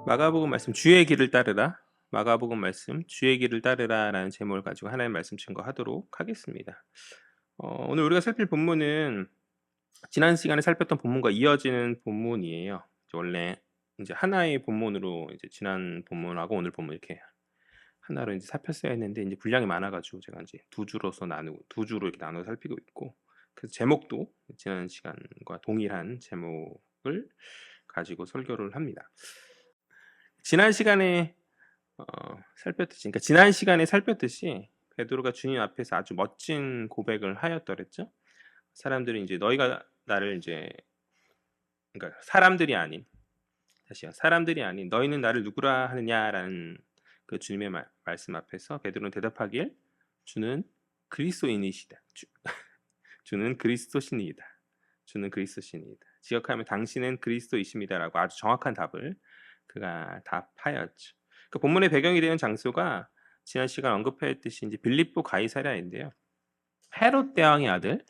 마가복음 말씀 주의 길을 따르라. 마가복음 말씀 주의 길을 따르라라는 제목을 가지고 하나님 말씀 증거하도록 하겠습니다. 오늘 우리가 살필 본문은 지난 시간에 살폈던 본문과 이어지는 본문이에요. 원래 이제 하나의 본문으로 이제 지난 본문하고 오늘 본문 이렇게 하나로 이제 살폈어야 했는데 이제 분량이 많아가지고 제가 이제 두 주로서 나누고 두 주로 이렇게 나눠 살피고 있고, 그래서 제목도 지난 시간과 동일한 제목을 가지고 설교를 합니다. 지난 시간에 지난 시간에 살폈듯이 베드로가 주님 앞에서 아주 멋진 고백을 하였더랬죠. 사람들이 이제 너희가 나를 이제 그러니까 사람들이 아닌 너희는 나를 누구라 하느냐라는 그 주님의 말씀 앞에서 베드로는 대답하길 주는 그리스도인이시다. 주는 그리스도신이다. 주는 그리스도신이다. 지역하면 당신은 그리스도이십니다라고 아주 정확한 답을 그가 답하였죠. 그 본문의 배경이 되는 장소가 지난 시간 언급했듯이 이제 빌립보 가이사랴인데요. 헤롯 대왕의 아들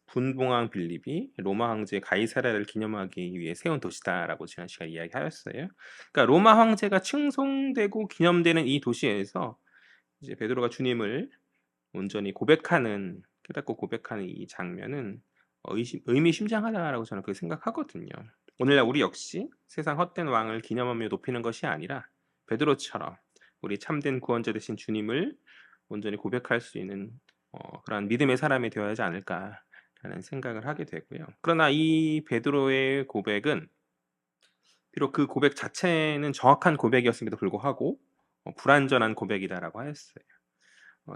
분봉왕 빌립이 로마 황제 가이사랴를 기념하기 위해 세운 도시다라고 지난 시간 이야기하였어요. 그러니까 로마 황제가 칭송되고 기념되는 이 도시에서 이제 베드로가 주님을 온전히 깨닫고 고백하는 이 장면은 의미심장하다라고 저는 그렇게 생각하거든요. 오늘날 우리 역시 세상 헛된 왕을 기념하며 높이는 것이 아니라 베드로처럼 우리 참된 구원자 되신 주님을 온전히 고백할 수 있는 그런 믿음의 사람이 되어야 하지 않을까라는 생각을 하게 되고요. 그러나 이 베드로의 고백은 비록 그 고백 자체는 정확한 고백이었음에도 불구하고 불완전한 고백이다라고 하였어요.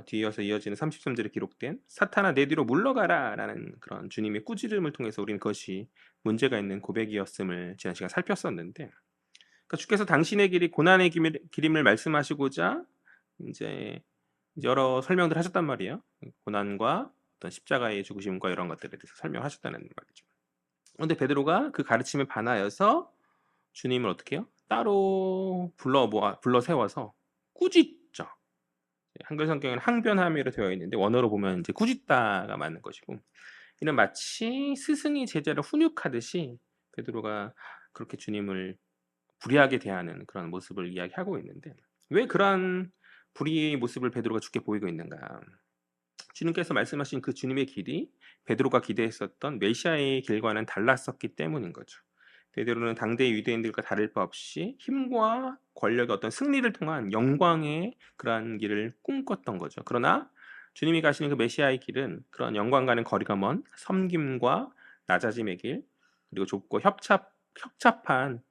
뒤이어서 이어지는 33절에 기록된 사탄아 내 뒤로 물러가라 라는 그런 주님의 꾸지름을 통해서 우리는 그것이 문제가 있는 고백이었음을 지난 시간 살폈었는데, 그러니까 주께서 당신의 길이 고난의 길임을 말씀하시고자 이제 여러 설명들 하셨단 말이에요. 고난과 어떤 십자가의 죽으심과 이런 것들에 대해서 설명하셨다는 말이죠. 그런데 베드로가 그 가르침에 반하여서 주님을 어떻게 해요? 따로 불러 세워서 꾸짖죠. 한글 성경에는 항변함이로 되어 있는데 원어로 보면 이제 꾸짖다가 맞는 것이고, 이는 마치 스승이 제자를 훈육하듯이 베드로가 그렇게 주님을 불의하게 대하는 그런 모습을 이야기하고 있는데, 왜 그러한 불의의 모습을 베드로가 주께 보이고 있는가? 주님께서 말씀하신 그 주님의 길이 베드로가 기대했었던 메시아의 길과는 달랐었기 때문인 거죠. 베드로는 당대의 유대인들과 다를 바 없이 힘과 권력의 어떤 승리를 통한 영광의 그러한 길을 꿈꿨던 거죠. 그러나 주님이 가시는 그 메시아의 길은 그런 영광과는 거리가 먼 섬김과 낮아짐의 길, 그리고 좁고 협착한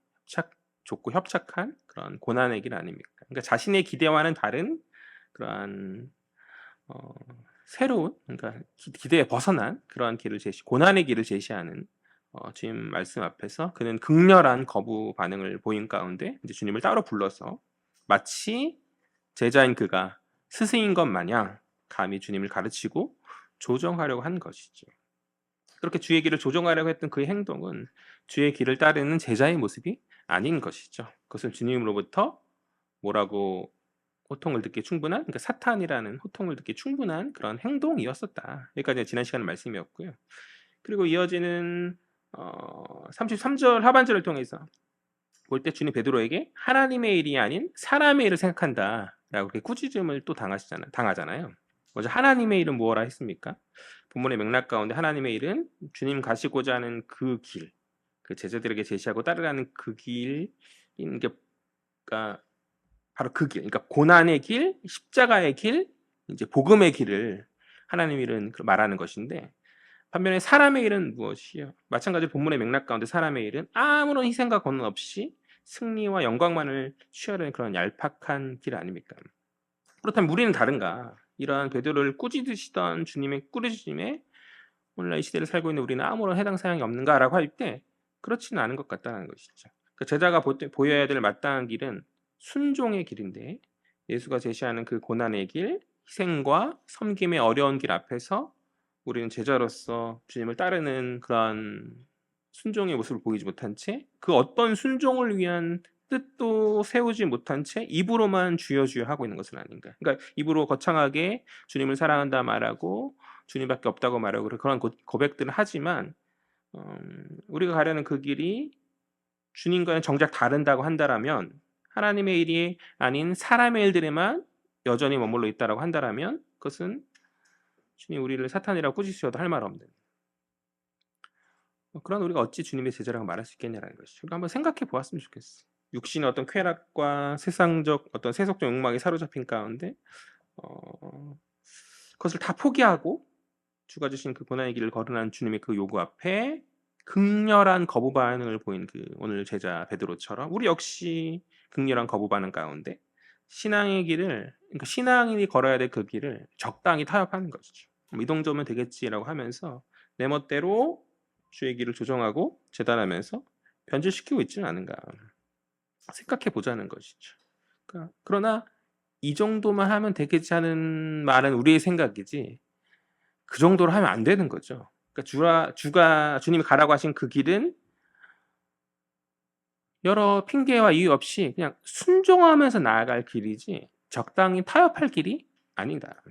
그런 고난의 길 아닙니까? 그러니까 자신의 기대와는 다른 그러한 새로운, 그러니까 기대에 벗어난 그러한 고난의 길을 제시하는 주님 말씀 앞에서 그는 극렬한 거부 반응을 보인 가운데 이제 주님을 따로 불러서 마치 제자인 그가 스승인 것 마냥 감히 주님을 가르치고 조정하려고 한 것이죠. 그렇게 주의 길을 조정하려고 했던 그의 행동은 주의 길을 따르는 제자의 모습이 아닌 것이죠. 그것은 주님으로부터 뭐라고 호통을 듣기 충분한, 그러니까 사탄이라는 호통을 듣기 충분한 그런 행동이었었다. 여기까지 지난 시간 말씀이었고요. 그리고 이어지는 33절 하반절을 통해서 볼 때 주님 베드로에게 하나님의 일이 아닌 사람의 일을 생각한다라고 그렇게 꾸짖음을 또 당하잖아요. 먼저 하나님의 일은 무엇라 했습니까? 본문의 맥락 가운데 하나님의 일은 주님 가시고자 하는 그 길, 그 제자들에게 제시하고 따르라는 그 길인 게, 그러니까 바로 그 길, 그러니까 고난의 길, 십자가의 길, 이제 복음의 길을 하나님의 일은 말하는 것인데, 반면에 사람의 일은 무엇이요? 마찬가지로 본문의 맥락 가운데 사람의 일은 아무런 희생과 권한 없이 승리와 영광만을 취하려는 그런 얄팍한 길 아닙니까? 그렇다면 우리는 다른가? 이러한 베드로를 꾸짖으시던 주님의 꾸짖음에 오늘날 이 시대를 살고 있는 우리는 아무런 해당 사항이 없는가라고 할 때 그렇지는 않은 것 같다는 것이죠. 그 제자가 보여야 될 마땅한 길은 순종의 길인데, 예수가 제시하는 그 고난의 길, 희생과 섬김의 어려운 길 앞에서 우리는 제자로서 주님을 따르는 그러한 순종의 모습을 보이지 못한 채, 그 어떤 순종을 위한 뜻도 세우지 못한 채 입으로만 주여 주여 하고 있는 것은 아닌가. 그러니까 입으로 거창하게 주님을 사랑한다 말하고 주님밖에 없다고 말하고 그런 고백들을 하지만 우리가 가려는 그 길이 주님과는 정작 다른다고 한다라면, 하나님의 일이 아닌 사람의 일들에만 여전히 머물러 있다라고 한다라면, 그것은 주님 우리를 사탄이라고 꾸짖으셔도 할 말 없는, 그런 우리가 어찌 주님의 제자라고 말할 수 있겠냐라는 것이죠. 우리가 한번 생각해 보았으면 좋겠어. 육신의 어떤 쾌락과 세상적 어떤 세속적 욕망에 사로잡힌 가운데 그것을 다 포기하고 주가 주신 그 고난의 길을 걸어난 주님의 그 요구 앞에 극렬한 거부 반응을 보인 그 오늘 제자 베드로처럼 우리 역시 극렬한 거부 반응 가운데 신앙의 길을, 그러니까 신앙인이 걸어야 될 그 길을 적당히 타협하는 것이죠. 이 정도면 되겠지라고 하면서 내 멋대로 주의 길을 조정하고 재단하면서 변질시키고 있지는 않은가 생각해 보자는 것이죠. 그러나 이 정도만 하면 되겠지 하는 말은 우리의 생각이지 그 정도로 하면 안 되는 거죠. 그러니까 주님이 가라고 하신 그 길은 여러 핑계와 이유 없이 그냥 순종하면서 나아갈 길이지 적당히 타협할 길이 아니다.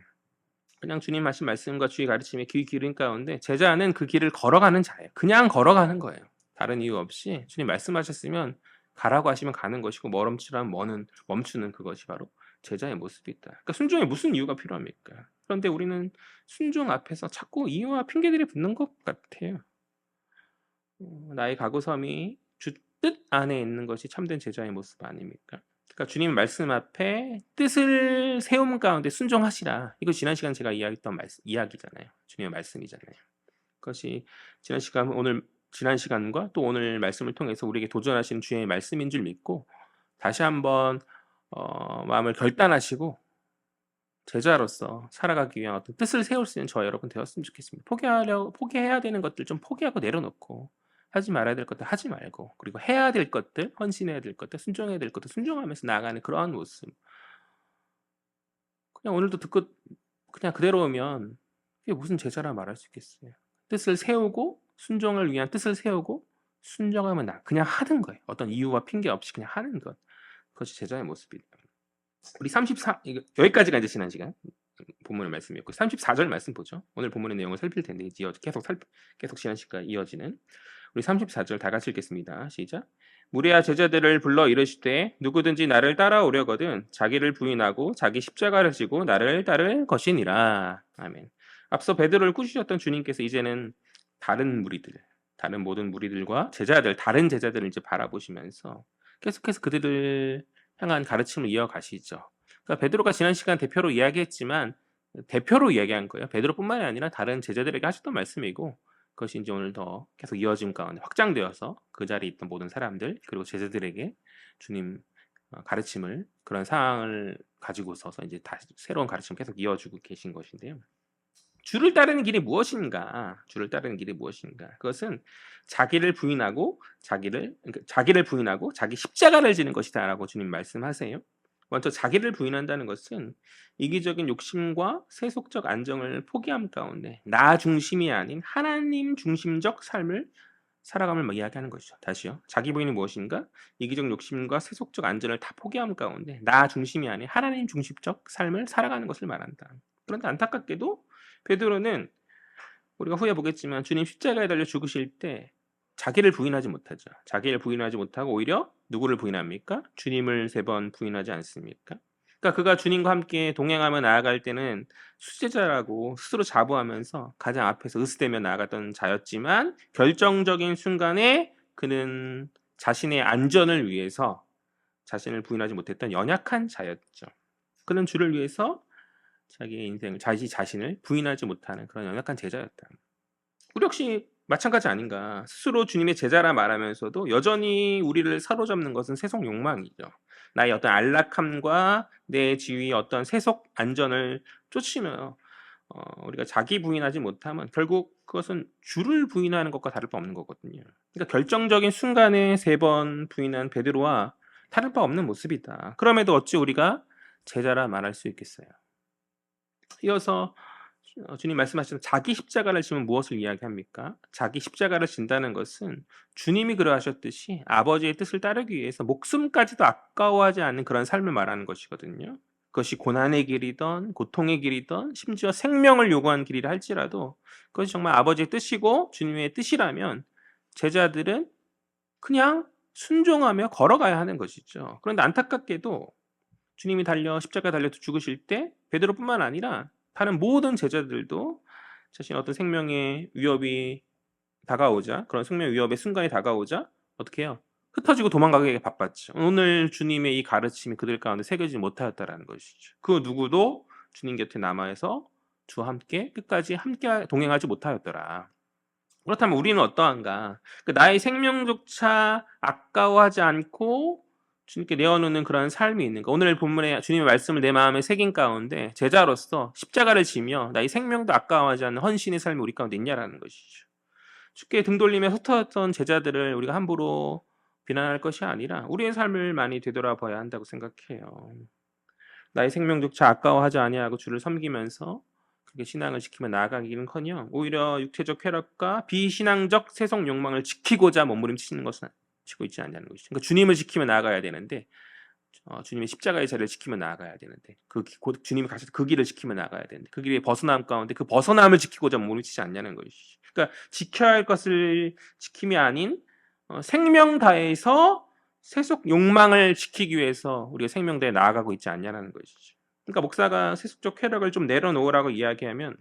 그냥 주님 하신 말씀과 주의 가르침에 귀 기울인 가운데 제자는 그 길을 걸어가는 자예요. 그냥 걸어가는 거예요. 다른 이유 없이 주님 말씀하셨으면 가라고 하시면 가는 것이고 멈추라면 멈추는 그것이 바로 제자의 모습이다. 그러니까 순종에 무슨 이유가 필요합니까? 그런데 우리는 순종 앞에서 자꾸 이유와 핑계들이 붙는 것 같아요. 나의 각오섬이 주 뜻 안에 있는 것이 참된 제자의 모습 아닙니까? 그러니까 주님 말씀 앞에 뜻을 세움 가운데 순종하시라. 이거 지난 시간 제가 이야기했던 이야기잖아요. 주님의 말씀이잖아요. 그것이 지난 시간과 또 오늘 말씀을 통해서 우리에게 도전하시는 주의 말씀인 줄 믿고 다시 한번 마음을 결단하시고 제자로서 살아가기 위한 어떤 뜻을 세울 수 있는 저와 여러분 되었으면 좋겠습니다. 포기해야 되는 것들 좀 포기하고 내려놓고 하지 말아야 될 것들 하지 말고 그리고 해야 될 것들, 헌신해야 될 것들, 순종해야 될 것들 순종하면서 나아가는 그러한 모습. 그냥 오늘도 듣고 그냥 그대로 오면 그게 무슨 제자라 말할 수 있겠어요. 뜻을 세우고 순종을 위한 뜻을 세우고 순종하면 그냥 하는 거예요. 어떤 이유와 핑계 없이 그냥 하는 것. 그것이 제자의 모습이에요. 우리 34 여기까지가 이제 지난 시간 본문의 말씀이었고 34절 말씀 보죠. 오늘 본문의 내용을 살필 텐데 계속 지난 시간 이어지는 우리 34절 다 같이 읽겠습니다. 시작. 무리와 제자들을 불러 이르시되 누구든지 나를 따라오려거든 자기를 부인하고 자기 십자가를 지고 나를 따를 것이니라. 아멘. 앞서 베드로를 꾸짖으셨던 주님께서 이제는 다른 모든 무리들과 다른 제자들을 이제 바라보시면서 계속해서 그들을 향한 가르침을 이어가시죠. 그러니까 베드로가 지난 시간 대표로 이야기했지만 대표로 이야기한 거예요. 베드로뿐만이 아니라 다른 제자들에게 하셨던 말씀이고 그것이 이제 오늘 더 계속 이어짐 가운데 확장되어서 그 자리에 있던 모든 사람들 그리고 제자들에게 주님 가르침을 그런 상황을 가지고서서 이제 다시 새로운 가르침을 계속 이어주고 계신 것인데요. 주를 따르는 길이 무엇인가? 그것은 자기를 부인하고 자기 십자가를 지는 것이다라고 주님 말씀하세요. 먼저 자기를 부인한다는 것은 이기적인 욕심과 세속적 안정을 포기함 가운데 나 중심이 아닌 하나님 중심적 삶을 살아감을 이야기하는 것이죠. 다시요. 자기 부인이 무엇인가? 이기적 욕심과 세속적 안전을 다 포기함 가운데 나 중심이 아닌 하나님 중심적 삶을 살아가는 것을 말한다. 그런데 안타깝게도 베드로는 우리가 후에 보겠지만 주님 십자가에 달려 죽으실 때 자기를 부인하지 못하죠. 자기를 부인하지 못하고 오히려 누구를 부인합니까? 주님을 3번 부인하지 않습니까? 그러니까 그가 주님과 함께 동행하며 나아갈 때는 수제자라고 스스로 자부하면서 가장 앞에서 으스대며 나아갔던 자였지만 결정적인 순간에 그는 자신의 안전을 위해서 자신을 부인하지 못했던 연약한 자였죠. 그는 주를 위해서 자기의 인생을 자신을 부인하지 못하는 그런 연약한 제자였다. 우리 역시 마찬가지 아닌가. 스스로 주님의 제자라 말하면서도 여전히 우리를 사로잡는 것은 세속 욕망이죠. 나의 어떤 안락함과 내 지위의 어떤 세속 안전을 쫓으며 우리가 자기 부인하지 못하면 결국 그것은 주를 부인하는 것과 다를 바 없는 거거든요. 그러니까 결정적인 순간에 3번 부인한 베드로와 다를 바 없는 모습이다. 그럼에도 어찌 우리가 제자라 말할 수 있겠어요. 이어서 주님 말씀하신 자기 십자가를 지면 무엇을 이야기합니까? 자기 십자가를 진다는 것은 주님이 그러하셨듯이 아버지의 뜻을 따르기 위해서 목숨까지도 아까워하지 않는 그런 삶을 말하는 것이거든요. 그것이 고난의 길이든 고통의 길이든 심지어 생명을 요구하는 길이라 할지라도 그것이 정말 아버지의 뜻이고 주님의 뜻이라면 제자들은 그냥 순종하며 걸어가야 하는 것이죠. 그런데 안타깝게도 주님이 십자가에 달려 죽으실 때 베드로뿐만 아니라 다른 모든 제자들도 자신의 어떤 생명의 위협이 다가오자, 그런 생명 위협의 순간이 다가오자 어떻게 해요? 흩어지고 도망가기 바빴죠. 오늘 주님의 이 가르침이 그들 가운데 새겨지지 못하였다라는 것이죠. 그 누구도 주님 곁에 남아서 주와 함께 끝까지 함께 동행하지 못하였더라. 그렇다면 우리는 어떠한가? 나의 생명조차 아까워하지 않고 주님께 내어놓는 그런 삶이 있는가? 오늘 본문에 주님의 말씀을 내 마음에 새긴 가운데 제자로서 십자가를 지며 나의 생명도 아까워하지 않는 헌신의 삶이 우리 가운데 있냐라는 것이죠. 주께 등 돌리며 흩어졌던 제자들을 우리가 함부로 비난할 것이 아니라 우리의 삶을 많이 되돌아봐야 한다고 생각해요. 나의 생명조차 아까워하지 아니하고 주를 섬기면서 그렇게 신앙을 지키며 나아가기는커녕 오히려 육체적 쾌락과 비신앙적 세속 욕망을 지키고자 몸부림치는 것은 치고 있지 않냐는 것이죠. 그러니까 주님을 지키며 나아가야 되는데 주님의 십자가의 자리를 지키며 나아가야 되는데 곧 주님이 가셔서 그 길을 지키며 나아가야 되는데 그 길의 벗어남 가운데 그 벗어남을 지키고자 몸부림치지 않냐는 것이죠. 그러니까 지켜야 할 것을 지킴이 아닌 생명 다해서 세속 욕망을 지키기 위해서 우리가 생명 다해 나아가고 있지 않냐는 것이죠. 그러니까 목사가 세속적 쾌락을 좀 내려놓으라고 이야기하면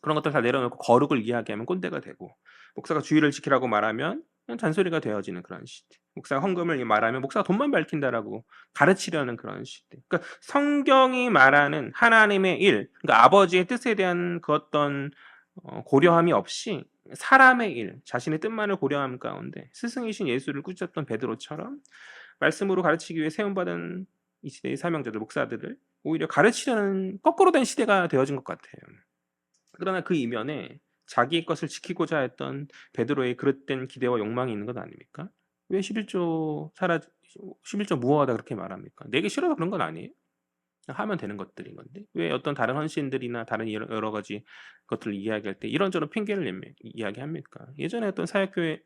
그런 것들 다 내려놓고 거룩을 이야기하면 꼰대가 되고 목사가 주의를 지키라고 말하면 그냥 잔소리가 되어지는 그런 시대. 목사가 헌금을 말하면 목사가 돈만 밝힌다라고 가르치려는 그런 시대. 그러니까 성경이 말하는 하나님의 일, 그러니까 아버지의 뜻에 대한 그 어떤 고려함이 없이 사람의 일, 자신의 뜻만을 고려함 가운데 스승이신 예수를 꾸짖었던 베드로처럼 말씀으로 가르치기 위해 세움받은 이 시대의 사명자들, 목사들을 오히려 가르치려는 거꾸로 된 시대가 되어진 것 같아요. 그러나 그 이면에 자기의 것을 지키고자 했던 베드로의 그릇된 기대와 욕망이 있는 것 아닙니까? 왜 11조 무어하다 그렇게 말합니까? 내게 싫어서 그런 건 아니에요. 하면 되는 것들인 건데 왜 어떤 다른 헌신들이나 다른 여러 가지 것들을 이야기할 때 이런저런 핑계를 이야기합니까? 예전에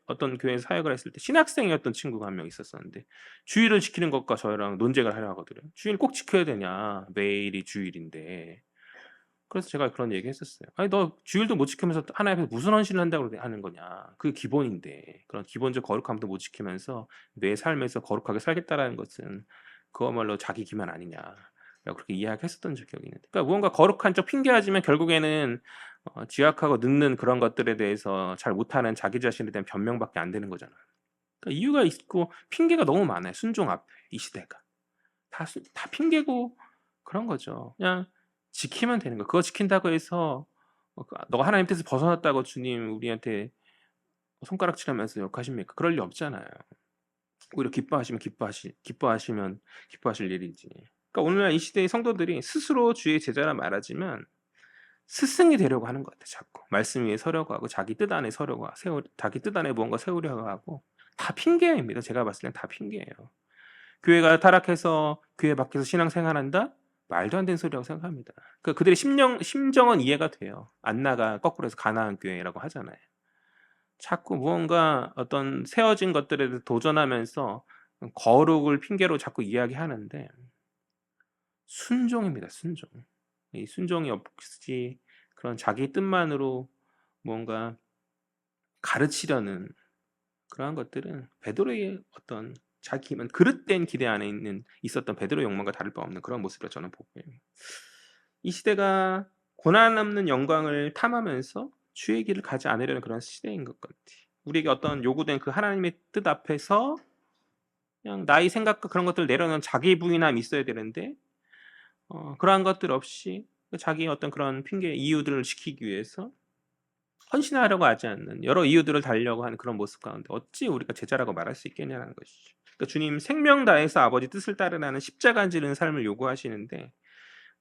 어떤 교회에서 사역을 했을 때 신학생이었던 친구가 한 명 있었었는데 주일을 지키는 것과 저랑 논쟁을 하려 하거든요. 주일 꼭 지켜야 되냐? 매일이 주일인데. 그래서 제가 그런 얘기 했었어요. 아니 너 주일도 못 지키면서 하나님 앞에서 무슨 헌신을 한다고 하는 거냐. 그게 기본인데 그런 기본적 거룩함도 못 지키면서 내 삶에서 거룩하게 살겠다라는 것은 그야말로 자기 기만 아니냐. 그렇게 이야기했었던 적이 있는데 그러니까 무언가 거룩한 척 핑계하지만 결국에는 지약하고 늙는 그런 것들에 대해서 잘 못하는 자기 자신에 대한 변명밖에 안 되는 거잖아요. 그러니까 이유가 있고 핑계가 너무 많아요. 순종 앞에 이 시대가 다 핑계고 그런 거죠. 그냥 지키면 되는 거. 그거 지킨다고 해서 너가 하나님 뜻에서 벗어났다고 주님 우리한테 손가락질하면서 욕하십니까? 그럴 리 없잖아요. 오히려 기뻐하시면 기뻐하실 일이지. 그러니까 오늘날 이 시대의 성도들이 스스로 주의 제자라 말하지만 스승이 되려고 하는 것 같아. 자꾸 말씀 위에 서려고 하고 자기 뜻 안에 서려고 하고 자기 뜻 안에 무언가 세우려고 하고 다 핑계입니다. 제가 봤을 땐 다 핑계예요. 교회가 타락해서 교회 밖에서 신앙생활한다? 말도 안 되는 소리라고 생각합니다. 그들의 심정은 이해가 돼요. 안나가 거꾸로 해서 가나안 교회라고 하잖아요. 자꾸 무언가 어떤 세워진 것들에 대해서 도전하면서 거룩을 핑계로 자꾸 이야기하는데 순종입니다. 순종. 이 순종이 없이 그런 자기 뜻만으로 뭔가 가르치려는 그러한 것들은 베드로의 어떤 자기만 그릇된 기대 안에 있었던 베드로의 욕망과 다를 바 없는 그런 모습을 저는 보고요. 이 시대가 고난 없는 영광을 탐하면서 주의 길을 가지 않으려는 그런 시대인 것 같아요. 우리에게 어떤 요구된 그 하나님의 뜻 앞에서 그냥 나의 생각과 그런 것들을 내려놓은 자기 부인함이 있어야 되는데 그러한 것들 없이 자기의 어떤 그런 핑계 이유들을 지키기 위해서 헌신하려고 하지 않는 여러 이유들을 달려고 하는 그런 모습 가운데 어찌 우리가 제자라고 말할 수 있겠냐는 것이죠. 그러니까 주님 생명 다해서 아버지 뜻을 따르라는 십자가 지는 삶을 요구하시는데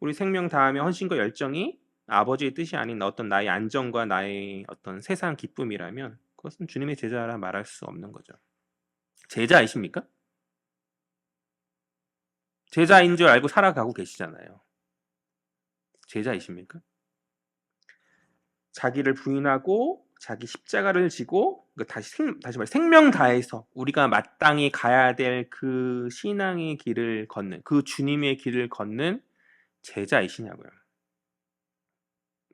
우리 생명 다하며 헌신과 열정이 아버지의 뜻이 아닌 어떤 나의 안정과 나의 어떤 세상 기쁨이라면 그것은 주님의 제자라 말할 수 없는 거죠. 제자이십니까? 제자인 줄 알고 살아가고 계시잖아요. 제자이십니까? 자기를 부인하고 자기 십자가를 지고 다시 말해 생명 다해서 우리가 마땅히 가야 될 그 신앙의 길을 걷는 그 주님의 길을 걷는 제자이시냐고요.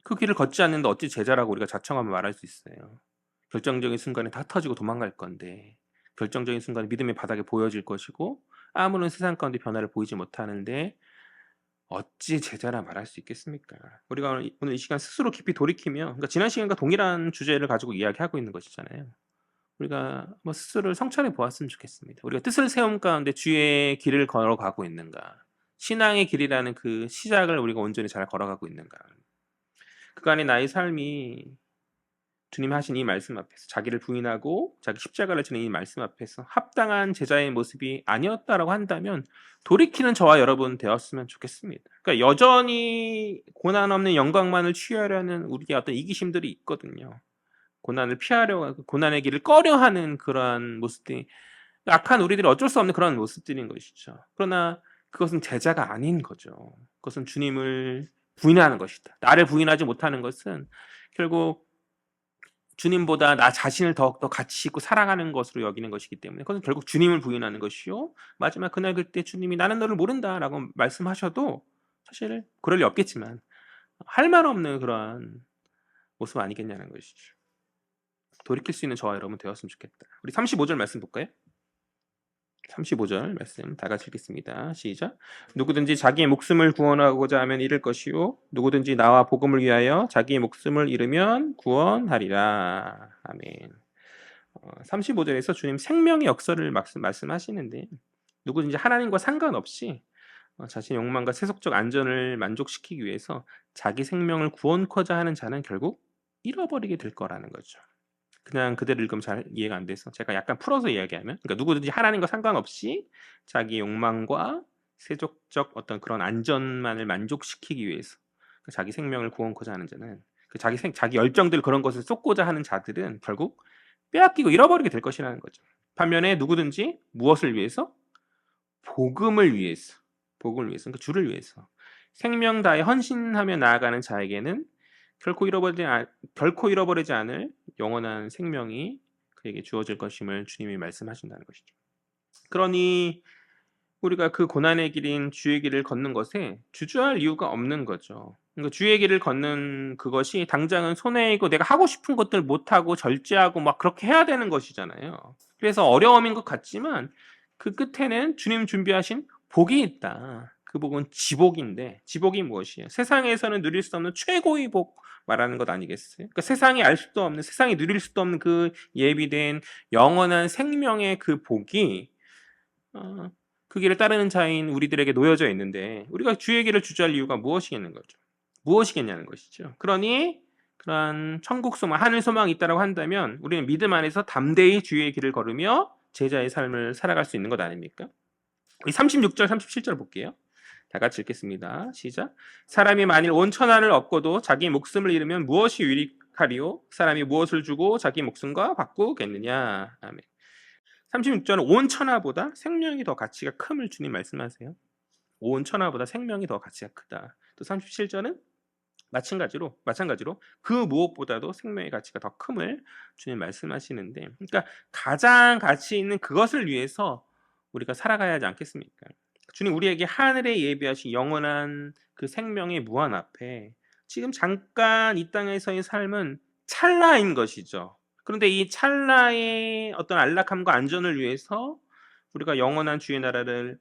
그 길을 걷지 않는데 어찌 제자라고 우리가 자청하면 말할 수 있어요. 결정적인 순간에 다 터지고 도망갈 건데 결정적인 순간 믿음의 바닥에 보여질 것이고 아무런 세상 가운데 변화를 보이지 못하는데 어찌 제자라 말할 수 있겠습니까? 우리가 오늘 이 시간 스스로 깊이 돌이키며 그러니까 지난 시간과 동일한 주제를 가지고 이야기하고 있는 것이잖아요. 우리가 뭐 스스로를 성찰해 보았으면 좋겠습니다. 우리가 뜻을 세움 가운데 주의 길을 걸어가고 있는가? 신앙의 길이라는 그 시작을 우리가 온전히 잘 걸어가고 있는가? 그간의 나의 삶이 주님 하신 이 말씀 앞에서 자기를 부인하고 자기 십자가를 지는 이 말씀 앞에서 합당한 제자의 모습이 아니었다라고 한다면 돌이키는 저와 여러분 되었으면 좋겠습니다. 그러니까 여전히 고난 없는 영광만을 취하려는 우리의 어떤 이기심들이 있거든요. 고난을 피하려고 하고 고난의 길을 꺼려하는 그러한 모습들이 악한 우리들이 어쩔 수 없는 그런 모습들인 것이죠. 그러나 그것은 제자가 아닌 거죠. 그것은 주님을 부인하는 것이다. 나를 부인하지 못하는 것은 결국 주님보다 나 자신을 더욱더 가치 있고 사랑하는 것으로 여기는 것이기 때문에 그것은 결국 주님을 부인하는 것이요. 마지막 그날 그때 주님이 나는 너를 모른다라고 말씀하셔도 사실 그럴 리 없겠지만 할 말 없는 그러한 모습 아니겠냐는 것이죠. 돌이킬 수 있는 저와 여러분 되었으면 좋겠다. 우리 35절 말씀 볼까요? 35절 말씀 다 같이 읽겠습니다. 시작. 누구든지 자기의 목숨을 구원하고자 하면 잃을 것이요 누구든지 나와 복음을 위하여 자기의 목숨을 잃으면 구원하리라. 아멘. 35절에서 주님 생명의 역사를 말씀하시는데 누구든지 하나님과 상관없이 자신의 욕망과 세속적 안전을 만족시키기 위해서 자기 생명을 구원코자 하는 자는 결국 잃어버리게 될 거라는 거죠. 그냥 그대로 읽으면 잘 이해가 안 돼서 제가 약간 풀어서 이야기하면 그러니까 누구든지 하나님과 상관없이 자기 욕망과 세속적 어떤 그런 안전만을 만족시키기 위해서 자기 생명을 구원코자 하는 자는 자기 열정들 그런 것을 쏟고자 하는 자들은 결국 빼앗기고 잃어버리게 될 것이라는 거죠. 반면에 누구든지 무엇을 위해서? 복음을 위해서 그러니까 주를 위해서 생명 다해 헌신하며 나아가는 자에게는 결코 잃어버리지 않을 영원한 생명이 그에게 주어질 것임을 주님이 말씀하신다는 것이죠. 그러니 우리가 그 고난의 길인 주의 길을 걷는 것에 주저할 이유가 없는 거죠. 그러니까 주의 길을 걷는 그것이 당장은 손해이고 내가 하고 싶은 것들 못하고 절제하고 막 그렇게 해야 되는 것이잖아요. 그래서 어려움인 것 같지만 그 끝에는 주님 준비하신 복이 있다. 그 복은 지복인데 지복이 무엇이에요? 세상에서는 누릴 수 없는 최고의 복 말하는 것 아니겠어요? 그러니까 세상이 알 수도 없는 세상이 누릴 수도 없는 그 예비된 영원한 생명의 그 복이 그 길을 따르는 자인 우리들에게 놓여져 있는데 우리가 주의 길을 주저할 이유가 무엇이겠냐는 것이죠. 그러니 그러한 천국 소망, 하늘 소망이 있다고 한다면 우리는 믿음 안에서 담대히 주의 길을 걸으며 제자의 삶을 살아갈 수 있는 것 아닙니까? 우리 36절, 37절 볼게요. 다 같이 읽겠습니다. 시작. 사람이 만일 온 천하를 얻고도 자기 목숨을 잃으면 무엇이 유익하리요? 사람이 무엇을 주고 자기 목숨과 바꾸겠느냐? 아멘. 36절은 온 천하보다 생명이 더 가치가 큼을 주님 말씀하세요. 온 천하보다 생명이 더 가치가 크다. 또 37절은 마찬가지로 그 무엇보다도 생명의 가치가 더 큼을 주님 말씀하시는데 그러니까 가장 가치 있는 그것을 위해서 우리가 살아가야 하지 않겠습니까? 주님 우리에게 하늘에 예비하신 영원한 그 생명의 무한 앞에 지금 잠깐 이 땅에서의 삶은 찰나인 것이죠. 그런데 이 찰나의 어떤 안락함과 안전을 위해서 우리가 영원한 주의 나라를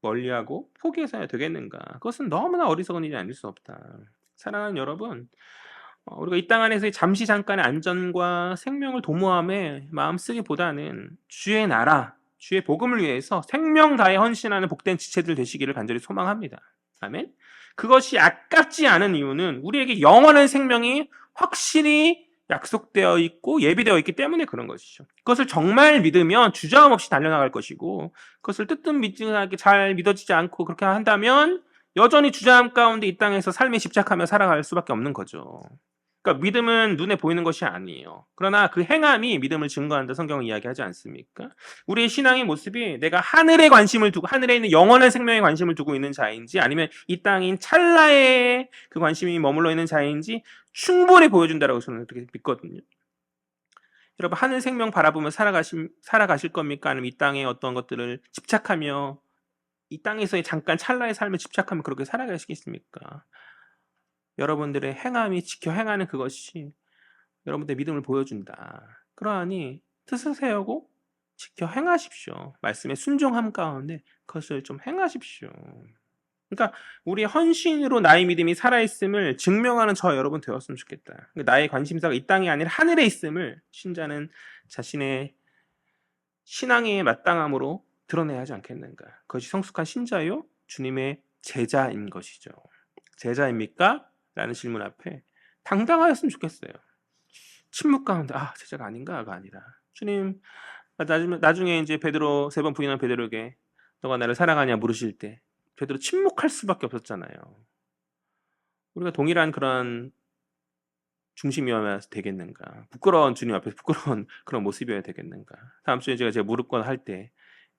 멀리하고 포기해서야 되겠는가? 그것은 너무나 어리석은 일이 아닐 수 없다. 사랑하는 여러분, 우리가 이 땅 안에서의 잠시 잠깐의 안전과 생명을 도모함에 마음 쓰기보다는 주의 나라, 주의 복음을 위해서 생명 다해 헌신하는 복된 지체들 되시기를 간절히 소망합니다. 아멘. 그것이 아깝지 않은 이유는 우리에게 영원한 생명이 확실히 약속되어 있고 예비되어 있기 때문에 그런 것이죠. 그것을 정말 믿으면 주저함 없이 달려나갈 것이고 그것을 뜨뜻미지근하게 잘 믿어지지 않고 그렇게 한다면 여전히 주저함 가운데 이 땅에서 삶에 집착하며 살아갈 수밖에 없는 거죠. 그러니까 믿음은 눈에 보이는 것이 아니에요. 그러나 그 행함이 믿음을 증거한다 성경은 이야기하지 않습니까? 우리의 신앙의 모습이 내가 하늘에 관심을 두고 하늘에 있는 영원한 생명에 관심을 두고 있는 자인지 아니면 이 땅인 찰나에 그 관심이 머물러 있는 자인지 충분히 보여준다라고 저는 그렇게 믿거든요. 여러분 하늘 생명 바라보며 살아가실 겁니까? 아니면 이 땅의 어떤 것들을 집착하며 이 땅에서의 잠깐 찰나의 삶을 집착하며 그렇게 살아가시겠습니까? 여러분들의 행함이 지켜 행하는 그것이 여러분들의 믿음을 보여준다. 그러하니 뜻을 세우고 지켜 행하십시오. 말씀에 순종함 가운데 그것을 좀 행하십시오. 그러니까 우리의 헌신으로 나의 믿음이 살아있음을 증명하는 저와 여러분 되었으면 좋겠다. 나의 관심사가 이 땅이 아니라 하늘에 있음을 신자는 자신의 신앙의 마땅함으로 드러내야 하지 않겠는가. 그것이 성숙한 신자요 주님의 제자인 것이죠. 제자입니까? 라는 질문 앞에 당당하였으면 좋겠어요. 침묵 가운데 제자가 아닌가가 아니라 주님, 나중에 이제 베드로 3번 부인한 베드로에게 너가 나를 사랑하냐 물으실 때 베드로 침묵할 수밖에 없었잖아요. 우리가 동일한 그런 중심이어야 되겠는가? 부끄러운 주님 앞에서 부끄러운 그런 모습이어야 되겠는가? 다음 주에 제가 무릎 꿇어 할 때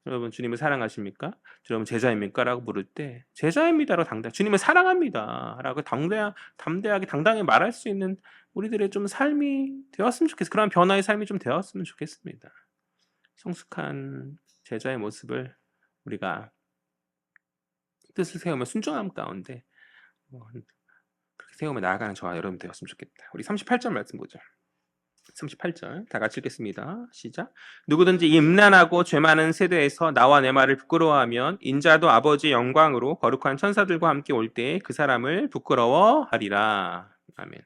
여러분 주님을 사랑하십니까? 여러분 제자입니까? 라고 물을 때 제자입니다라고 주님을 사랑합니다 라고 담대하게 당당히 말할 수 있는 우리들의 좀 삶이 되었으면 좋겠어요. 그런 변화의 삶이 좀 되었으면 좋겠습니다. 성숙한 제자의 모습을 우리가 뜻을 세우며 순종함 가운데 그렇게 세우며 나아가는 저와 여러분 되었으면 좋겠다. 우리 38절 말씀 보죠. 38절 다 같이 읽겠습니다. 시작. 누구든지 이 음란하고 죄 많은 세대에서 나와 내 말을 부끄러워하면 인자도 아버지의 영광으로 거룩한 천사들과 함께 올 때에 그 사람을 부끄러워하리라. 아멘.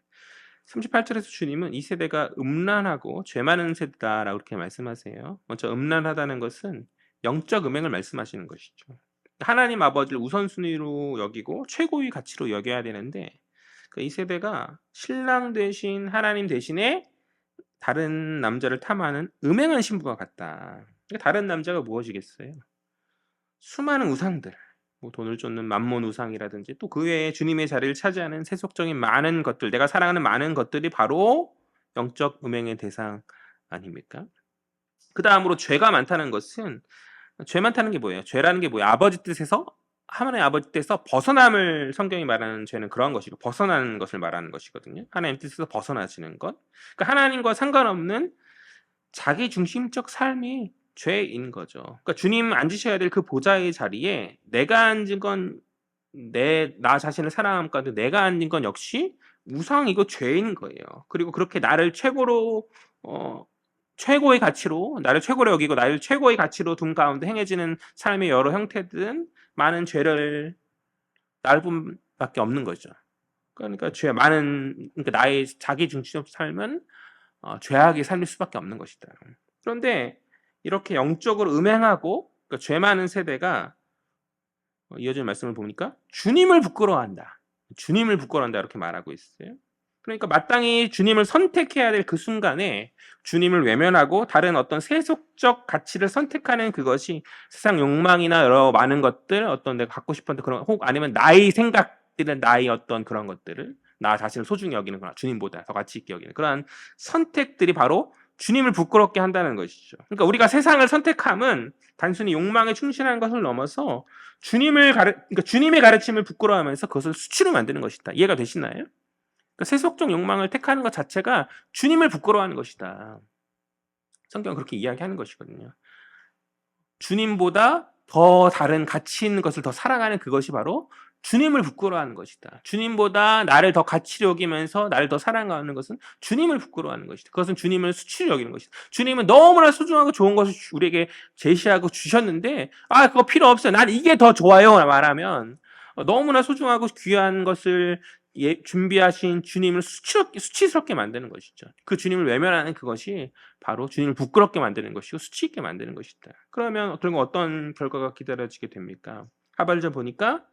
38절에서 주님은 이 세대가 음란하고 죄 많은 세대다라고 그렇게 말씀하세요. 먼저 음란하다는 것은 영적 음행을 말씀하시는 것이죠. 하나님 아버지를 우선순위로 여기고 최고의 가치로 여겨야 되는데 이 세대가 신랑 대신 하나님 대신에 다른 남자를 탐하는 음행한 신부가 같다. 다른 남자가 무엇이겠어요? 수많은 우상들, 돈을 쫓는 맘몬 우상이라든지 또 그 외에 주님의 자리를 차지하는 세속적인 많은 것들, 내가 사랑하는 많은 것들이 바로 영적 음행의 대상 아닙니까? 그 다음으로 죄가 많다는 것은 죄 많다는 게 뭐예요? 죄라는 게 뭐예요? 아버지 뜻에서 하나님의 아버지 뜻에서 벗어남을 성경이 말하는 죄는 그런 것이고 벗어나는 것을 말하는 것이거든요. 하나님 뜻에서 벗어나시는 것. 그러니까 하나님과 상관없는 자기 중심적 삶이 죄인 거죠. 그러니까 주님 앉으셔야 될 그 보좌의 자리에 내가 앉은 건 나 자신을 사랑함 가운데 내가 앉은 건 역시 우상이고 죄인 거예요. 그리고 그렇게 나를 최고로 최고의 가치로 나를 최고로 여기고 나를 최고의 가치로 둔 가운데 행해지는 삶의 여러 형태들은 많은 죄를 낳을 뿐밖에 없는 거죠. 그러니까 그러니까 나의 자기 중심적 삶은 죄악의 삶일 수밖에 없는 것이다. 그런데 이렇게 영적으로 음행하고 그러니까 죄 많은 세대가 이어지는 말씀을 보니까 주님을 부끄러워한다. 주님을 부끄러워한다 이렇게 말하고 있어요. 그러니까 마땅히 주님을 선택해야 될 그 순간에 주님을 외면하고 다른 어떤 세속적 가치를 선택하는 그것이 세상 욕망이나 여러 많은 것들, 어떤 내가 갖고 싶었던 그런 혹 아니면 나의 생각들은 나의 어떤 그런 것들을 나 자신을 소중히 여기는 거나 주님보다 더 가치 있게 여기는 그러한 선택들이 바로 주님을 부끄럽게 한다는 것이죠. 그러니까 우리가 세상을 선택함은 단순히 욕망에 충실하는 것을 넘어서 그러니까 주님의 가르침을 부끄러워하면서 그것을 수치로 만드는 것이다. 이해가 되시나요? 그러니까 세속적 욕망을 택하는 것 자체가 주님을 부끄러워하는 것이다. 성경은 그렇게 이야기하는 것이거든요. 주님보다 더 다른 가치 있는 것을 더 사랑하는 그것이 바로 주님을 부끄러워하는 것이다. 주님보다 나를 더 가치로 여기면서 나를 더 사랑하는 것은 주님을 부끄러워하는 것이다. 그것은 주님을 수치로 여기는 것이다. 주님은 너무나 소중하고 좋은 것을 우리에게 제시하고 주셨는데 그거 필요 없어요. 난 이게 더 좋아요 말하면 너무나 소중하고 귀한 것을 준비하신 주님을 수치스럽게 만드는 것이죠. 그 주님을 외면하는 그것이 바로 주님을 부끄럽게 만드는 것이고 수치 있게 만드는 것이다. 그러면 어떤 결과가 기다려지게 됩니까? 하발절 보니까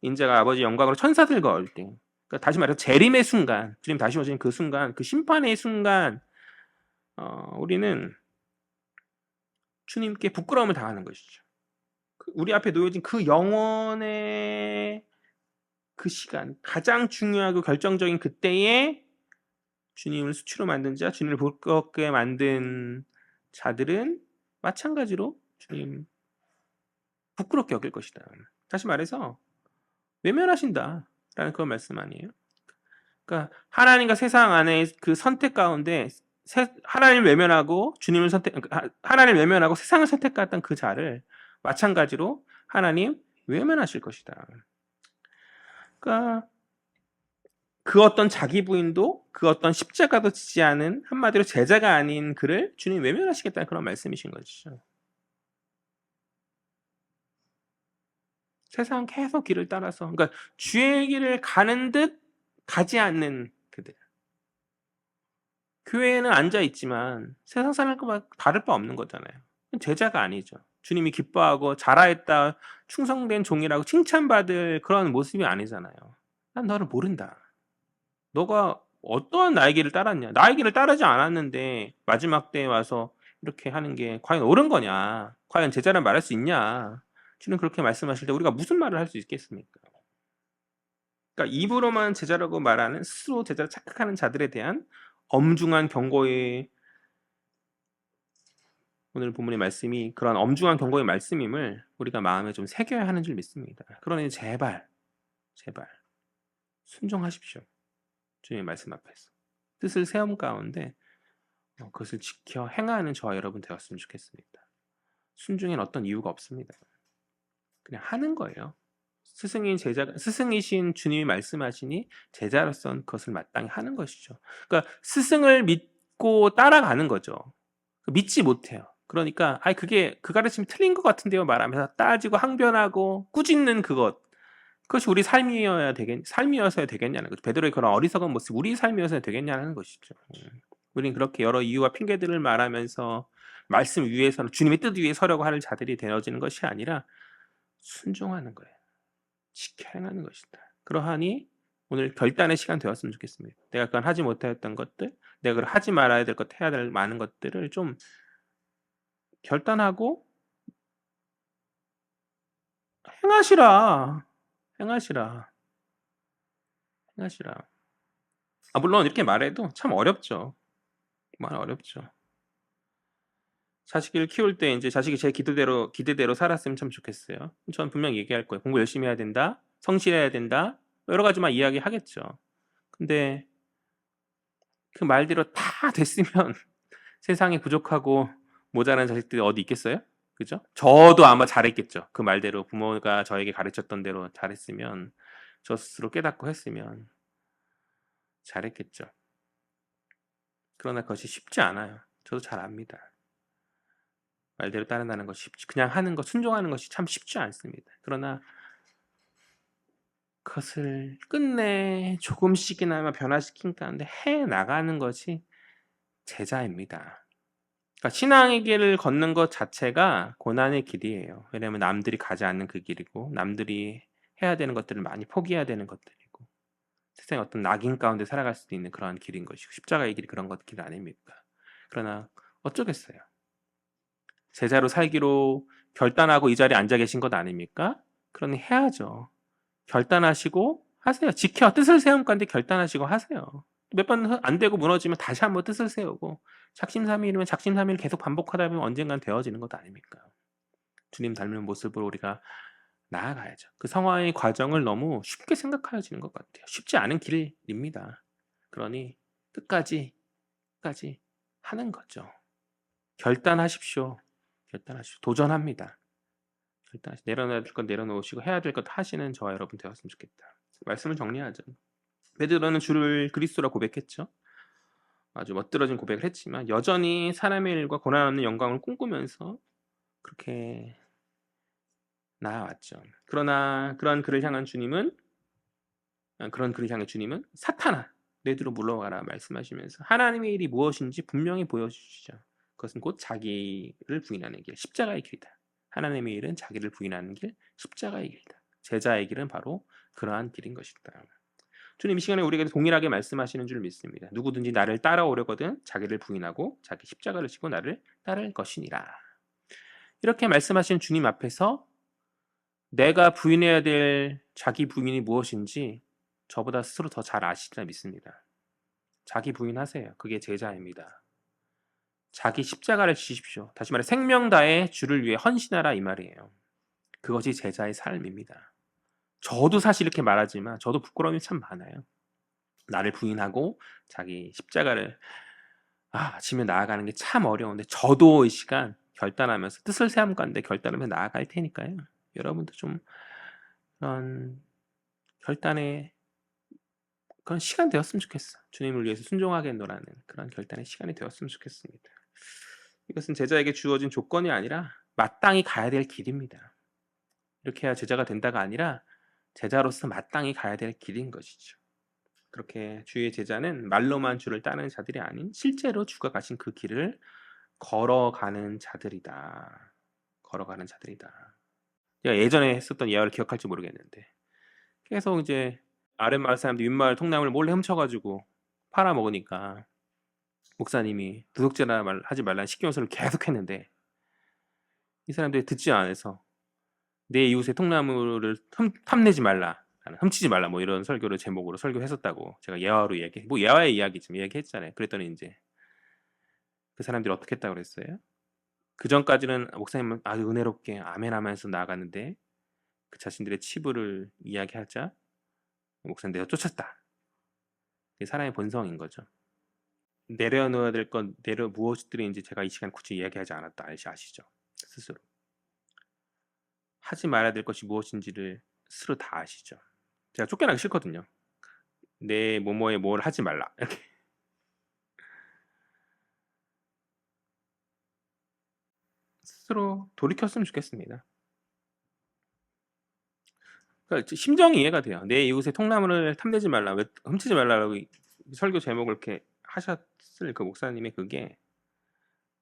인자가 아버지 영광으로 천사들과 올 때, 그러니까 다시 말해서 재림의 순간, 주님 다시 오시는 그 순간, 그 심판의 순간, 우리는 주님께 부끄러움을 당하는 것이죠. 우리 앞에 놓여진 그 영원의 그 시간, 가장 중요하고 결정적인 그때에 주님을 수치로 만든 자, 주님을 부끄럽게 만든 자들은 마찬가지로 주님 부끄럽게 여길 것이다. 다시 말해서 외면하신다라는 그런 말씀 아니에요? 그러니까 하나님과 세상 안에 그 선택 가운데 하나님을 외면하고 하나님을 외면하고 세상을 선택했던 그 자를 마찬가지로 하나님 외면하실 것이다. 그러니까 그 어떤 자기 부인도 그 어떤 십자가도 지지 않은 한마디로 제자가 아닌 그를 주님 외면하시겠다는 그런 말씀이신 것이죠. 세상 계속 길을 따라서, 그러니까 주의 길을 가는 듯 가지 않는 그들. 교회에는 앉아 있지만 세상 사람과 다를 바 없는 거잖아요. 제자가 아니죠. 주님이 기뻐하고 잘하였다, 충성된 종이라고 칭찬받을 그런 모습이 아니잖아요. 난 너를 모른다. 너가 어떠한 나의 길을 따랐냐? 나의 길을 따르지 않았는데 마지막 때에 와서 이렇게 하는 게 과연 옳은 거냐? 과연 제자란 말할 수 있냐? 주님 그렇게 말씀하실 때 우리가 무슨 말을 할 수 있겠습니까? 그러니까 입으로만 제자라고 말하는, 스스로 제자를 착각하는 자들에 대한 엄중한 경고의, 오늘 본문의 말씀이 그런 엄중한 경고의 말씀임을 우리가 마음에 좀 새겨야 하는 줄 믿습니다. 그러니 제발 순종하십시오. 주님의 말씀 앞에서 뜻을 세움 가운데 그것을 지켜 행하는 저와 여러분 되었으면 좋겠습니다. 순종에는 어떤 이유가 없습니다. 그냥 하는 거예요. 스승이신 주님이 말씀하시니 제자로서는 그것을 마땅히 하는 것이죠. 그러니까 스승을 믿고 따라가는 거죠. 믿지 못해요. 그러니까 그게 그 가르침이 틀린 것 같은데요 말하면서 따지고 항변하고 꾸짖는 그것이 우리 삶이어서야 되겠냐는 거죠. 베드로의 그런 어리석은 모습, 우리 삶이어서야 되겠냐는 것이죠. 우리는 그렇게 여러 이유와 핑계들을 말하면서 말씀 위에서 주님의 뜻 위에 서려고 하는 자들이 되어지는 것이 아니라 순종하는 거예요. 지켜 행하는 것이다. 그러하니 오늘 결단의 시간 되었으면 좋겠습니다. 내가 그건 하지 못하였던 것들, 내가 그걸 하지 말아야 될 것, 해야 될 많은 것들을 좀 결단하고 행하시라. 물론 이렇게 말해도 참 어렵죠. 정말 어렵죠. 자식을 키울 때 이제 자식이 제 기대대로 살았으면 참 좋겠어요. 전 분명히 얘기할 거예요. 공부 열심히 해야 된다. 성실해야 된다. 여러 가지만 이야기하겠죠. 근데 그 말대로 다 됐으면 세상에 부족하고 모자란 자식들이 어디 있겠어요? 그죠? 저도 아마 잘했겠죠. 그 말대로 부모가 저에게 가르쳤던 대로 잘했으면, 저 스스로 깨닫고 했으면 잘했겠죠. 그러나 그것이 쉽지 않아요. 저도 잘 압니다. 말대로 따른다는 것이 그냥 하는 것, 순종하는 것이 참 쉽지 않습니다. 그러나 그것을 끝내 조금씩이나마 변화시킨 가운데 해 나가는 것이 제자입니다. 그러니까 신앙의 길을 걷는 것 자체가 고난의 길이에요. 왜냐하면 남들이 가지 않는 그 길이고, 남들이 해야 되는 것들을 많이 포기해야 되는 것들이고, 세상의 어떤 낙인 가운데 살아갈 수도 있는 그러한 길인 것이고, 십자가의 길이 그런 길 아닙니까? 그러나 어쩌겠어요. 제자로 살기로 결단하고 이 자리에 앉아 계신 것 아닙니까? 그러니 해야죠. 결단하시고 하세요. 뜻을 세운 건데 결단하시고 하세요. 몇 번 안 되고 무너지면 다시 한번 뜻을 세우고, 작심삼일이면 작심삼일 계속 반복하다 보면 언젠간 되어지는 것 아닙니까? 주님 닮는 모습으로 우리가 나아가야죠. 그 성화의 과정을 너무 쉽게 생각하여지는 것 같아요. 쉽지 않은 길입니다. 그러니 끝까지 하는 거죠. 결단하십시오. 도전합니다. 내려놔야 될 것 내려놓으시고 해야 될 것 하시는 저와 여러분 되었으면 좋겠다. 말씀을 정리하죠. 베드로는 주를 그리스도라 고백했죠. 아주 멋들어진 고백을 했지만 여전히 사람의 일과 고난 없는 영광을 꿈꾸면서 그렇게 나아왔죠. 그러나 그런 그를 향해 주님은 사탄아 내 뒤로 물러가라 말씀하시면서 하나님의 일이 무엇인지 분명히 보여주시죠. 그것은 곧 자기를 부인하는 길, 십자가의 길이다. 하나님의 일은 자기를 부인하는 길, 십자가의 길이다. 제자의 길은 바로 그러한 길인 것이다. 주님 이 시간에 우리에게 동일하게 말씀하시는 줄 믿습니다. 누구든지 나를 따라오려거든 자기를 부인하고 자기 십자가를 지고 나를 따를 것이니라. 이렇게 말씀하신 주님 앞에서 내가 부인해야 될 자기 부인이 무엇인지 저보다 스스로 더 잘 아시리라 믿습니다. 자기 부인하세요. 그게 제자입니다. 자기 십자가를 지십시오. 다시 말해 생명 다해 주를 위해 헌신하라 이 말이에요. 그것이 제자의 삶입니다. 저도 사실 이렇게 말하지만 저도 부끄러움이 참 많아요. 나를 부인하고 자기 십자가를 지며 나아가는 게 참 어려운데, 저도 이 시간 결단하면서 뜻을 세움 가운데 결단하면서 나아갈 테니까요. 여러분도 좀 그런 결단의 그런 시간 되었으면 좋겠어. 주님을 위해서 순종하겠노라는 그런 결단의 시간이 되었으면 좋겠습니다. 이것은 제자에게 주어진 조건이 아니라 마땅히 가야 될 길입니다. 이렇게 해야 제자가 된다가 아니라 제자로서 마땅히 가야 될 길인 것이죠. 그렇게 주의 제자는 말로만 주를 따르는 자들이 아닌 실제로 주가 가신 그 길을 걸어가는 자들이다. 걸어가는 자들이다. 제가 예전에 했었던 예화를 기억할지 모르겠는데 계속 이제 아랫마을 사람들이 윗마을 통나무를 몰래 훔쳐가지고 팔아먹으니까 목사님이 도둑질하지 하지 말라는 식경서를 계속 했는데 이 사람들이 듣지 않아서 내 이웃의 통나무를 탐내지 말라, 훔치지 말라 뭐 이런 설교를 제목으로 설교했었다고 제가 예화로 뭐 예화의 이야기 좀 얘기했잖아요. 그랬더니 이제 그 사람들이 어떻게 했다고 그랬어요? 그 전까지는 목사님은 아주 은혜롭게 아멘 하면서 나아갔는데 그 자신들의 치부를 이야기하자 목사님 내가 쫓았다. 이게 사람의 본성인 거죠. 내려놓아야 될 건 무엇들인지 제가 이 시간 굳이 이야기하지 않았다. 아시죠? 스스로. 하지 말아야 될 것이 무엇인지를 스스로 다 아시죠. 제가 쫓겨나기 싫거든요. 내 뭐뭐에 뭘 하지 말라. 이렇게. 스스로 돌이켰으면 좋겠습니다. 그러니까 심정이 이해가 돼요. 내 이웃의 통나무를 탐내지 말라, 왜 훔치지 말라라고 설교 제목을 이렇게 하셨을 그 목사님의 그게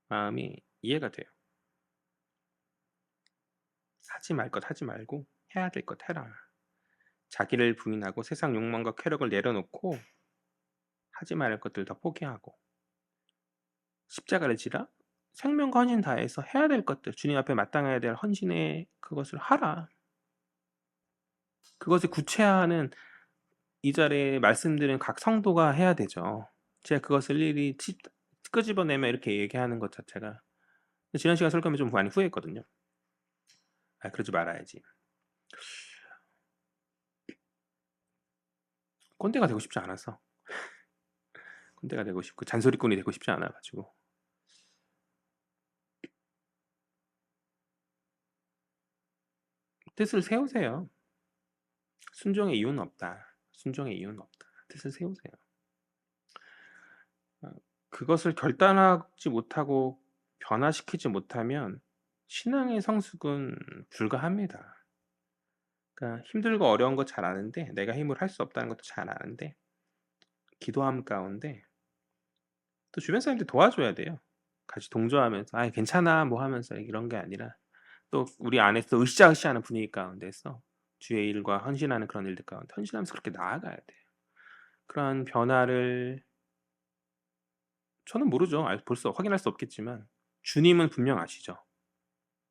마음이 이해가 돼요. 하지 말 것 하지 말고 해야 될 것 해라. 자기를 부인하고 세상 욕망과 쾌락을 내려놓고 하지 말을 것들 다 포기하고 십자가를 지라 생명과 헌신 다해서 해야 될 것들, 주님 앞에 마땅해야 될 헌신의 그것을 하라. 그것을 구체화하는 이 자리에 말씀드린 각 성도가 해야 되죠. 제가 그것을 일일이 끄집어내며 이렇게 얘기하는 것 자체가 지난 시간 설교하면 좀 많이 후회했거든요. 그러지 말아야지. 꼰대가 되고 싶지 않아서 꼰대가 되고 싶고 잔소리꾼이 되고 싶지 않아가지고 뜻을 세우세요. 순종의 이유는 없다. 순종의 이유는 없다. 뜻을 세우세요. 그것을 결단하지 못하고 변화시키지 못하면 신앙의 성숙은 불가합니다. 그러니까 힘들고 어려운 거 잘 아는데 내가 힘으로 할 수 없다는 것도 잘 아는데 기도함 가운데 또 주변 사람들 도와줘야 돼요. 같이 동조하면서 괜찮아 뭐 하면서 이런 게 아니라 또 우리 안에서 으쌰으쌰하는 분위기 가운데서 주의 일과 헌신하는 그런 일들 가운데 헌신하면서 그렇게 나아가야 돼요. 그러한 변화를 저는 모르죠. 벌써 확인할 수 없겠지만 주님은 분명 아시죠.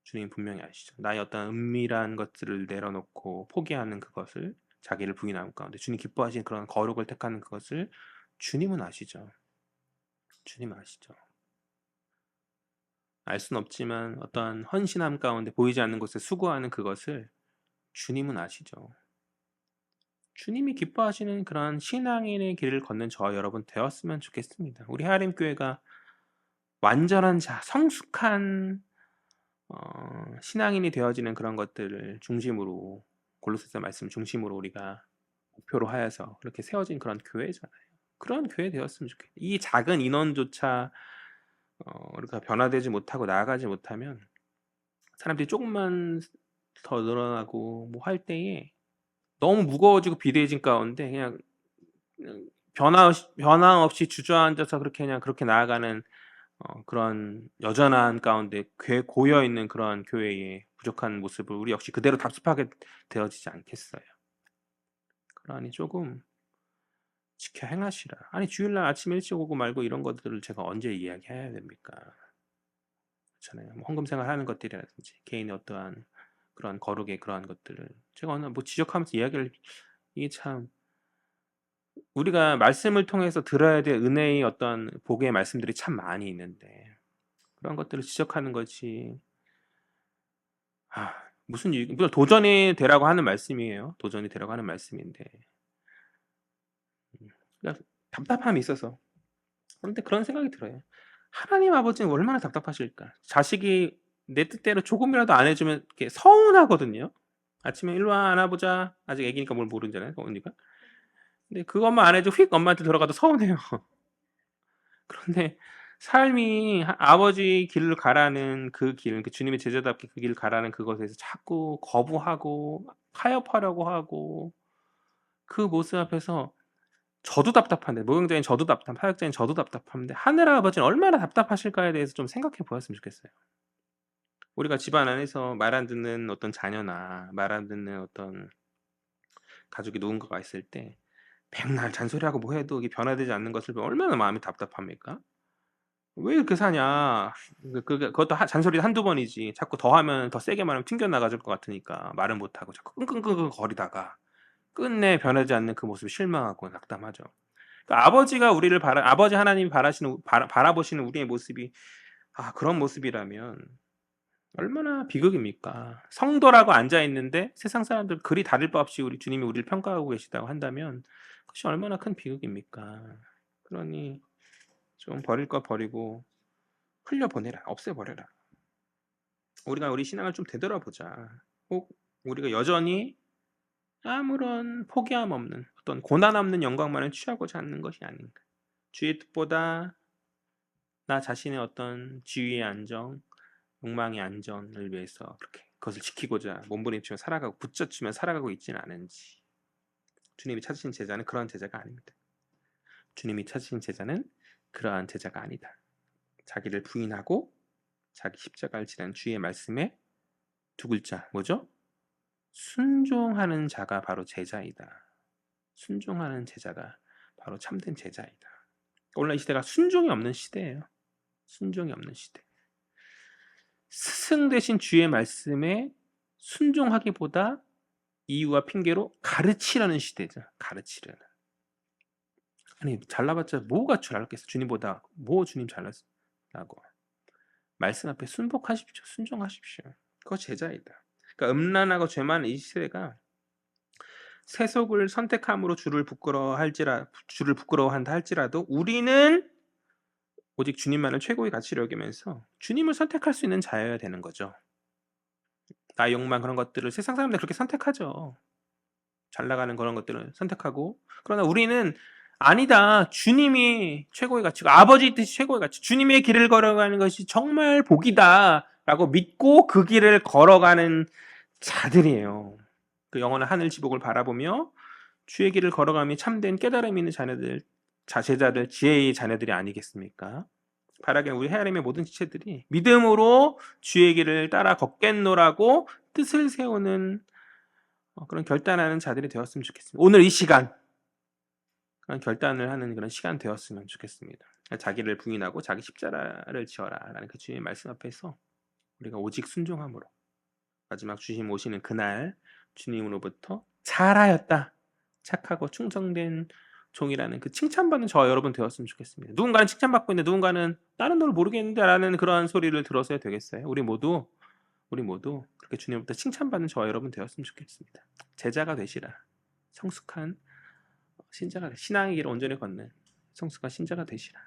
주님 분명히 아시죠. 나의 어떤 은밀한 것들을 내려놓고 포기하는 그것을 자기를 부인하는 가운데 주님 기뻐하시는 그런 거룩을 택하는 그것을 주님은 아시죠. 주님 아시죠. 알 수는 없지만 어떤 헌신함 가운데 보이지 않는 곳에 수고하는 그것을 주님은 아시죠. 주님이 기뻐하시는 그런 신앙인의 길을 걷는 저와 여러분 되었으면 좋겠습니다. 우리 하림 교회가 완전한 성숙한 신앙인이 되어지는 그런 것들을 중심으로 골로새서 말씀 중심으로 우리가 목표로 하여서 그렇게 세워진 그런 교회잖아요. 그런 교회 되었으면 좋겠어요. 이 작은 인원조차 우리가 변화되지 못하고 나아가지 못하면 사람들이 조금만 더 늘어나고 뭐 할 때에 너무 무거워지고 비대해진 가운데 그냥 변화 없이 주저앉아서 그렇게 나아가는 그런 여전한 가운데 고여 있는 그런 교회의 부족한 모습을 우리 역시 그대로 답습하게 되어지지 않겠어요. 그러니 조금 지켜 행하시라. 아니 주일날 아침 일찍 오고 말고 이런 것들을 제가 언제 이야기해야 됩니까? 그렇잖아요. 뭐 헌금 생활하는 것들이라든지 개인의 어떠한 그런 거룩의 그러한 것들을 제가 오늘 뭐 지적하면서 이야기를 이게 참 우리가 말씀을 통해서 들어야 될 은혜의 어떤 복의 말씀들이 참 많이 있는데 그런 것들을 지적하는 것이 무슨 도전이 되라고 하는 말씀이에요. 도전이 되라고 하는 말씀인데 그러니까 답답함이 있어서 그런데 그런 생각이 들어요. 하나님 아버지는 얼마나 답답하실까. 자식이 내 뜻대로 조금이라도 안 해주면 이렇게 서운하거든요. 아침에 일로 와 안아보자. 아직 애기니까 뭘 모르잖아요. 언니가. 근데 그것만 안 해줘 휙 엄마한테 들어가도 서운해요. 그런데 삶이 아버지 길을 가라는 그 길, 그 주님의 제자답게 그 길을 가라는 그것에서 자꾸 거부하고 타협하려고 하고 그 모습 앞에서 저도 답답한데 모형적인 저도 답답, 사역자인 저도 답답한데 하늘 아버지는 얼마나 답답하실까에 대해서 좀 생각해 보았으면 좋겠어요. 우리가 집안 안에서 말 안 듣는 어떤 자녀나 말 안 듣는 어떤 가족이 누군가가 있을 때 백날 잔소리하고 뭐 해도 이게 변화되지 않는 것을 보면 얼마나 마음이 답답합니까? 왜 이렇게 사냐? 그것도 잔소리 한두 번이지. 자꾸 더 하면 더 세게 말하면 튕겨 나가질 것 같으니까 말은 못하고 자꾸 끙끙끙끙 거리다가 끝내 변하지 않는 그 모습이 실망하고 낙담하죠. 그러니까 아버지가 우리를 아버지 하나님이 바라보시는 우리의 모습이 그런 모습이라면 얼마나 비극입니까? 성도라고 앉아 있는데 세상 사람들 그리 다를 바 없이 우리 주님이 우리를 평가하고 계시다고 한다면 그것이 얼마나 큰 비극입니까? 그러니 좀 버릴 거 버리고 흘려보내라, 없애버려라. 우리가 우리 신앙을 좀 되돌아보자. 혹 우리가 여전히 아무런 포기함 없는 어떤 고난 없는 영광만을 취하고자 하는 것이 아닌가. 주의 뜻보다 나 자신의 어떤 지위의 안정, 욕망의 안전을 위해서 그렇게 그것을 지키고자 몸부림치며 살아가고 붙잡치며 살아가고 있지는 않은지. 주님이 찾으신 제자는 그러한 제자가 아닙니다. 주님이 찾으신 제자는 그러한 제자가 아니다. 자기를 부인하고 자기 십자가를 지는 주의 말씀에 두 글자 뭐죠? 순종하는 자가 바로 제자이다. 순종하는 제자가 바로 참된 제자이다. 오늘 이 시대가 순종이 없는 시대예요. 순종이 없는 시대. 스승 대신 주의 말씀에 순종하기보다 이유와 핑계로 가르치려는 시대죠. 가르치려는. 아니 잘나봤자 뭐가 잘났겠어. 주님보다 뭐 주님 잘났라고. 말씀 앞에 순복하십시오. 순종하십시오. 그거 제자이다. 그러니까 음란하고 죄 많은 이 시대가 세속을 선택함으로 주를 부끄러워한다 할지라도 우리는 오직 주님만을 최고의 가치로 여기면서 주님을 선택할 수 있는 자여야 되는 거죠. 나의 욕망 그런 것들을 세상 사람들 그렇게 선택하죠. 잘 나가는 그런 것들을 선택하고 그러나 우리는 아니다. 주님이 최고의 가치고 아버지 뜻이 최고의 가치. 주님의 길을 걸어가는 것이 정말 복이다 라고 믿고 그 길을 걸어가는 자들이에요. 그 영원한 하늘 지복을 바라보며 주의 길을 걸어가며 참된 깨달음 있는 자녀들, 제자들, 지혜의 자녀들이 아니겠습니까? 바라기는 우리 헤아림의 모든 지체들이 믿음으로 주의 길을 따라 걷겠노라고 뜻을 세우는 그런 결단하는 자들이 되었으면 좋겠습니다. 오늘 이 시간 그런 결단을 하는 그런 시간 되었으면 좋겠습니다. 자기를 부인하고 자기 십자가를 지어라 라는 그 주님의 말씀 앞에서 우리가 오직 순종함으로 마지막 주님 오시는 그날 주님으로부터 잘하였다 착하고 충성된 종이라는 그 칭찬받는 저와 여러분 되었으면 좋겠습니다. 누군가는 칭찬받고 있는데 누군가는 다른 걸 모르겠는데 라는 그러한 소리를 들어서야 되겠어요. 우리 모두 그렇게 주님부터 칭찬받는 저와 여러분 되었으면 좋겠습니다. 제자가 되시라. 성숙한 신자가 신앙의 길을 온전히 걷는 성숙한 신자가 되시라.